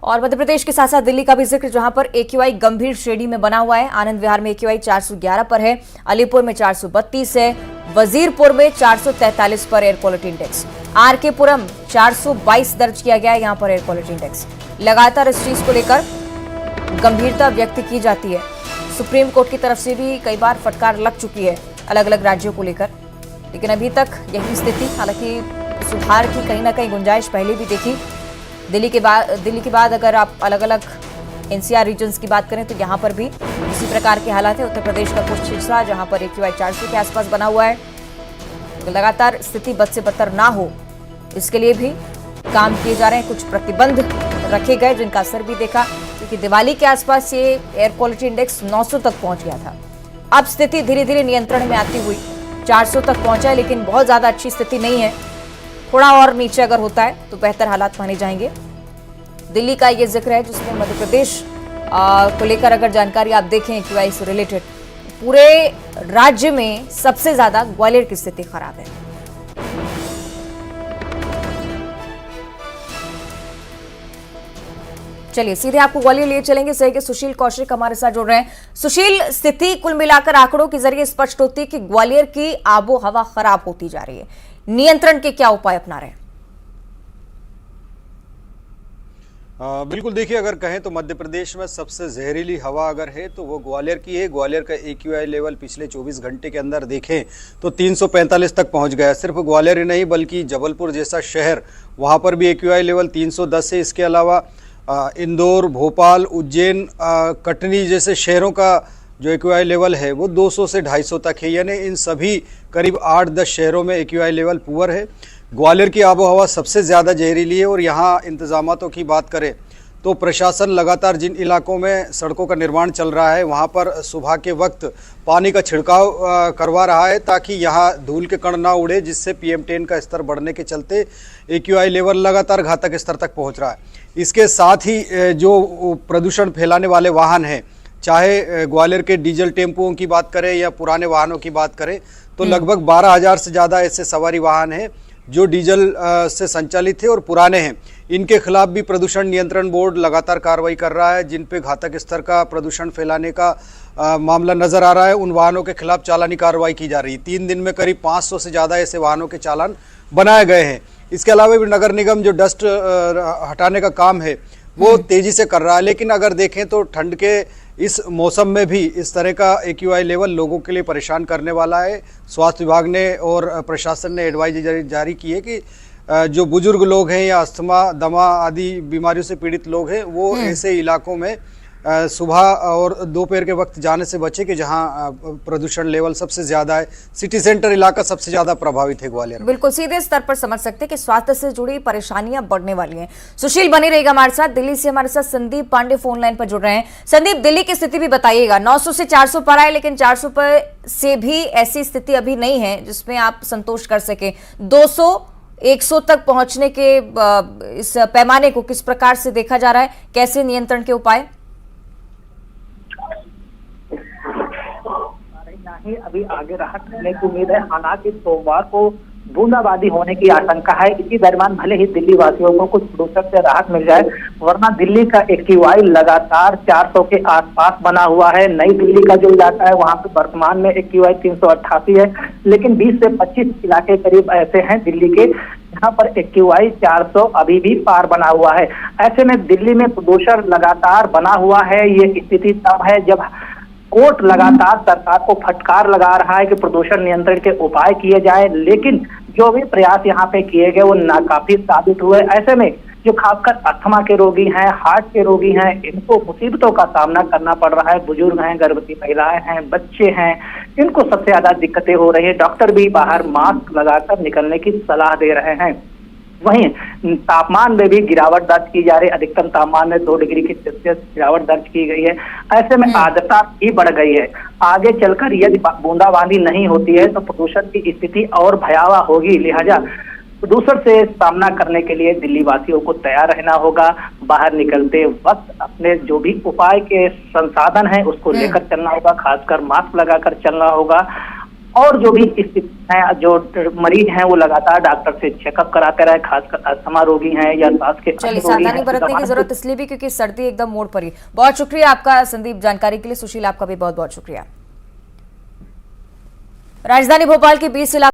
और मध्य प्रदेश के साथ साथ दिल्ली का भी जिक्र, जहां पर एक्यूआई गंभीर श्रेणी में बना हुआ है। आनंद विहार में एक्यूआई 411 पर है, अलीपुर में 432 है, वजीरपुर में 443 पर एयर क्वालिटी इंडेक्स, आरके पुरम 422 दर्ज किया गया है यहां पर एयर क्वालिटी इंडेक्स। लगातार इस चीज को लेकर गंभीरता व्यक्त की जाती है। सुप्रीम कोर्ट की तरफ से भी कई बार फटकार लग चुकी है अलग अलग राज्यों को लेकर, लेकिन अभी तक यही स्थिति। हालांकि सुधार की कहीं ना कहीं गुंजाइश पहले भी देखी। दिल्ली के बाद अगर आप अलग अलग एनसीआर रीजन्स की बात करें तो यहाँ पर भी इसी प्रकार के हालात है। उत्तर प्रदेश का कुछ हिस्सा जहाँ पर एक्यूआई 400 के आसपास बना हुआ है। तो लगातार स्थिति बद से बदतर ना हो, इसके लिए भी काम किए जा रहे हैं। कुछ प्रतिबंध रखे गए जिनका असर भी देखा, क्योंकि दिवाली के आसपास ये एयर क्वालिटी इंडेक्स 900 तक पहुंच गया था। अब स्थिति धीरे धीरे नियंत्रण में आती हुई 400 तक पहुंचा है, लेकिन बहुत ज्यादा अच्छी स्थिति नहीं है। थोड़ा और नीचे अगर होता है तो बेहतर हालात माने जाएंगे। दिल्ली का ये जिक्र है, जिसमें मध्य प्रदेश को लेकर अगर जानकारी आप देखें एक्यूआई से रिलेटेड, पूरे राज्य में सबसे ज्यादा ग्वालियर की स्थिति खराब है। चलिए सीधे आपको ग्वालियर लिए चलेंगे। सही के सुशील कौशिक हमारे साथ जुड़ रहे हैं। सुशील, स्थिति कुल मिलाकर आंकड़ों के जरिए स्पष्ट होती है कि ग्वालियर की आबो हवा खराब होती जा रही है। नियंत्रण के क्या उपाय अपना रहे हैं? बिल्कुल, देखिए, अगर कहें तो मध्य प्रदेश में सबसे जहरीली हवा अगर है तो वो ग्वालियर की है। ग्वालियर का एक्यूआई लेवल पिछले 24 घंटे के अंदर देखें तो 345 तक पहुंच गया। सिर्फ ग्वालियर ही नहीं बल्कि जबलपुर जैसा शहर, वहां पर भी एक्यूआई लेवल 310 है। इसके अलावा इंदौर, भोपाल, उज्जैन, कटनी जैसे शहरों का जो एक्यूआई लेवल है वो 200 से 250 तक है। यानी इन सभी करीब 8-10 शहरों में एक्यूआई लेवल पुअर है। ग्वालियर की आबोहवा सबसे ज़्यादा जहरीली है। और यहाँ इंतजामातों की बात करें तो प्रशासन लगातार जिन इलाकों में सड़कों का निर्माण चल रहा है वहाँ पर सुबह के वक्त पानी का छिड़काव करवा रहा है, ताकि यहाँ धूल के कण ना उड़े, जिससे PM10 का स्तर बढ़ने के चलते एक्यूआई लेवल लगातार घातक स्तर तक पहुँच रहा है। इसके साथ ही जो प्रदूषण फैलाने वाले वाहन हैं, चाहे ग्वालियर के डीजल टेम्पुओं की बात करें या पुराने वाहनों की बात करें, तो लगभग 12,000 से ज़्यादा ऐसे सवारी वाहन हैं जो डीजल से संचालित है और पुराने हैं। इनके खिलाफ भी प्रदूषण नियंत्रण बोर्ड लगातार कार्रवाई कर रहा है। जिन पे घातक स्तर का प्रदूषण फैलाने का मामला नजर आ रहा है, उन वाहनों के खिलाफ चालानी कार्रवाई की जा रही है। 3 दिन में करीब 500 से ज़्यादा ऐसे वाहनों के चालान बनाए गए हैं। इसके अलावा भी नगर निगम जो डस्ट हटाने का काम है वो तेजी से कर रहा है। लेकिन अगर देखें तो ठंड के इस मौसम में भी इस तरह का एक्यूआई लेवल लोगों के लिए परेशान करने वाला है। स्वास्थ्य विभाग ने और प्रशासन ने एडवाइजरी जारी की है कि जो बुजुर्ग लोग हैं या अस्थमा, दमा आदि बीमारियों से पीड़ित लोग हैं वो ऐसे इलाकों में सुबह और दोपहर के वक्त जाने से बचे कि जहां प्रदूषण लेवल सबसे ज्यादा है। सिटी सेंटर इलाका सबसे ज्यादा प्रभावित है ग्वालियर। बिल्कुल, सीधे स्तर पर समझ सकते हैं कि स्वास्थ्य से जुड़ी परेशानियां बढ़ने वाली हैं। सुशील बने रहेगा हमारे साथ। दिल्ली से हमारे साथ संदीप पांडे फोन लाइन पर जुड़ रहे हैं। संदीप, दिल्ली की स्थिति भी बताइएगा। 900 से 400 पर आए, लेकिन 400 पर से भी ऐसी स्थिति अभी नहीं है जिसमें आप संतोष कर सके। 200 100 तक पहुंचने के इस पैमाने को किस प्रकार से देखा जा रहा है? कैसे नियंत्रण के उपाय? नहीं, अभी आगे राहत मिलने की उम्मीद है। हालांकि सोमवार को बूंदाबांदी होने की आशंका है। इसी दरमियान भले ही दिल्ली वासियों को कुछ प्रदूषण से राहत मिल जाए, वरना दिल्ली का एक्यूआई लगातार 400 के आसपास बना हुआ है। नई दिल्ली का जो इलाका है वहां पे वर्तमान में एक्यूआई 388 है, लेकिन 20 से 25 इलाके करीब ऐसे हैं दिल्ली के जहाँ पर एक्यूआई 400 अभी भी पार बना हुआ है। ऐसे में दिल्ली में प्रदूषण लगातार बना हुआ है। ये स्थिति तब है जब कोर्ट लगातार सरकार को फटकार लगा रहा है कि प्रदूषण नियंत्रण के उपाय किए जाए, लेकिन जो भी प्रयास यहाँ पे किए गए वो नाकाफी साबित हुए। ऐसे में जो खासकर अस्थमा के रोगी हैं, हार्ट के रोगी हैं, इनको मुसीबतों का सामना करना पड़ रहा है। बुजुर्ग हैं, गर्भवती महिलाएं हैं, बच्चे हैं, इनको सबसे ज्यादा दिक्कतें हो रही है। डॉक्टर भी बाहर मास्क लगाकर निकलने की सलाह दे रहे हैं। वहीं तापमान में भी गिरावट दर्ज की जा रही है। अधिकतम तापमान में 2 डिग्री की सेल्सियस गिरावट दर्ज की गई है। ऐसे में आर्द्रता भी बढ़ गई है। आगे चलकर यदि बूंदाबांदी नहीं होती है तो प्रदूषण की स्थिति और भयावह होगी। लिहाजा प्रदूषण से सामना करने के लिए दिल्ली वासियों को तैयार रहना होगा। बाहर निकलते वक्त अपने जो भी उपाय के संसाधन हैं उसको लेकर चलना होगा, खासकर मास्क लगाकर चलना होगा। और जो भी स्थिति है, जो मरीज हैं वो लगातार डॉक्टर से चेकअप कराते रहे, खासकर अस्थमा रोगी हैं या सांस के चलिए, सावधानी बरतने की जरूरत इसलिए भी क्योंकि सर्दी एकदम मोड़ पर ही। बहुत शुक्रिया आपका संदीप, जानकारी के लिए। सुशील, आपका भी बहुत बहुत शुक्रिया। राजधानी भोपाल के 20 इलाकों